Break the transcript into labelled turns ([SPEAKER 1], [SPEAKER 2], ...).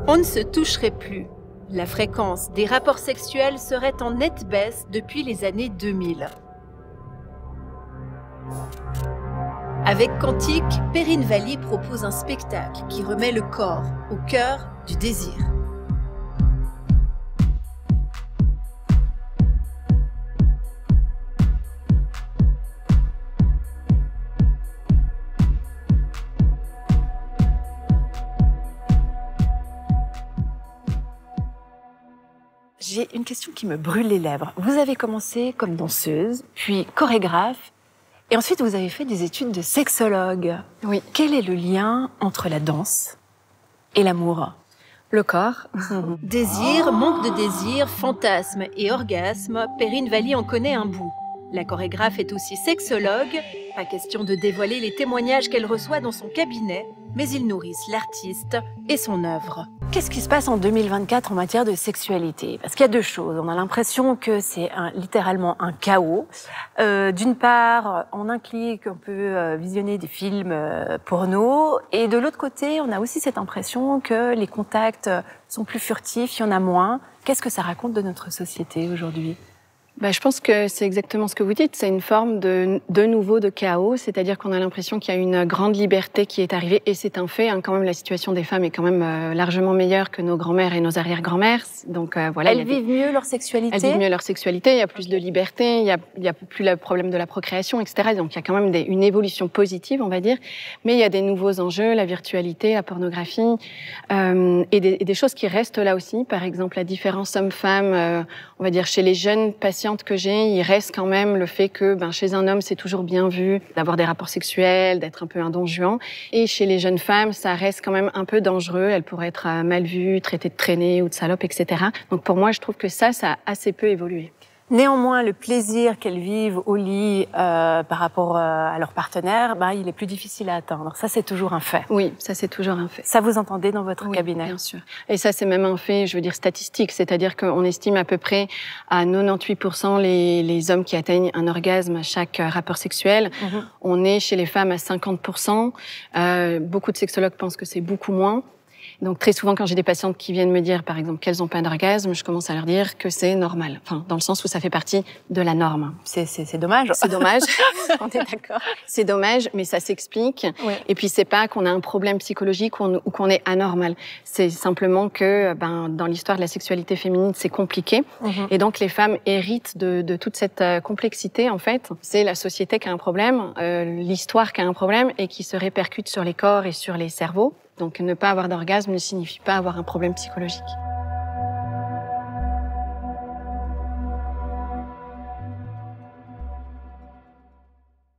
[SPEAKER 1] On ne se toucherait plus. La fréquence des rapports sexuels serait en nette baisse depuis les années 2000. Avec Quantique, Perrine Valli propose un spectacle qui remet le corps au cœur du désir. J'ai une question qui me brûle les lèvres. Vous avez commencé comme danseuse, puis chorégraphe, et ensuite vous avez fait des études de sexologue.
[SPEAKER 2] Oui.
[SPEAKER 1] Quel est le lien entre la danse et l'amour?
[SPEAKER 2] Le corps.
[SPEAKER 1] Désir, manque de désir, fantasme et orgasme, Perrine Valli en connaît un bout. La chorégraphe est aussi sexologue. Pas question de dévoiler les témoignages qu'elle reçoit dans son cabinet, mais ils nourrissent l'artiste et son œuvre. Qu'est-ce qui se passe en 2024 en matière de sexualité? Parce qu'il y a deux choses. On a l'impression que c'est littéralement un chaos. D'une part, en un clic, on peut visionner des films porno. Et de l'autre côté, on a aussi cette impression que les contacts sont plus furtifs, il y en a moins. Qu'est-ce que ça raconte de notre société aujourd'hui?
[SPEAKER 2] Je pense que c'est exactement ce que vous dites. C'est une forme de nouveau de chaos, c'est-à-dire qu'on a l'impression qu'il y a une grande liberté qui est arrivée, et c'est un fait. Quand même, la situation des femmes est quand même largement meilleure que nos grands-mères et nos arrière-grand-mères. Donc voilà.
[SPEAKER 1] Elles vivent mieux leur sexualité.
[SPEAKER 2] Elles vivent mieux leur sexualité. Il y a plus de liberté. Il y a plus le problème de la procréation, etc. Donc il y a quand même une évolution positive, on va dire. Mais il y a des nouveaux enjeux, la virtualité, la pornographie, et des choses qui restent là aussi. Par exemple, la différence homme-femme, on va dire chez les jeunes patients que j'ai, il reste quand même le fait que chez un homme, c'est toujours bien vu d'avoir des rapports sexuels, d'être un peu un don Juan. Et chez les jeunes femmes, ça reste quand même un peu dangereux. Elles pourraient être mal vues, traitées de traînées ou de salopes, etc. Donc pour moi, je trouve que ça a assez peu évolué.
[SPEAKER 1] Néanmoins, le plaisir qu'elles vivent au lit par rapport à leur partenaire, il est plus difficile à atteindre. Ça, c'est toujours un fait.
[SPEAKER 2] Oui, ça, c'est toujours un fait.
[SPEAKER 1] Ça, vous entendez dans votre cabinet?
[SPEAKER 2] Bien sûr. Et ça, c'est même un fait, je veux dire, statistique. C'est-à-dire qu'on estime à peu près à 98% les hommes qui atteignent un orgasme à chaque rapport sexuel. On est chez les femmes à 50%. Beaucoup de sexologues pensent que c'est beaucoup moins. Donc très souvent, quand j'ai des patientes qui viennent me dire, par exemple, qu'elles n'ont pas d'orgasme, je commence à leur dire que c'est normal. Enfin, dans le sens où ça fait partie de la norme.
[SPEAKER 1] C'est dommage.
[SPEAKER 2] C'est dommage.
[SPEAKER 1] On est d'accord.
[SPEAKER 2] C'est dommage, mais ça s'explique. Oui. Et puis c'est pas qu'on a un problème psychologique ou qu'on est anormal. C'est simplement que, dans l'histoire de la sexualité féminine, c'est compliqué. Et donc les femmes héritent de toute cette complexité, en fait. C'est la société qui a un problème, l'histoire qui a un problème et qui se répercute sur les corps et sur les cerveaux. Donc ne pas avoir d'orgasme ne signifie pas avoir un problème psychologique.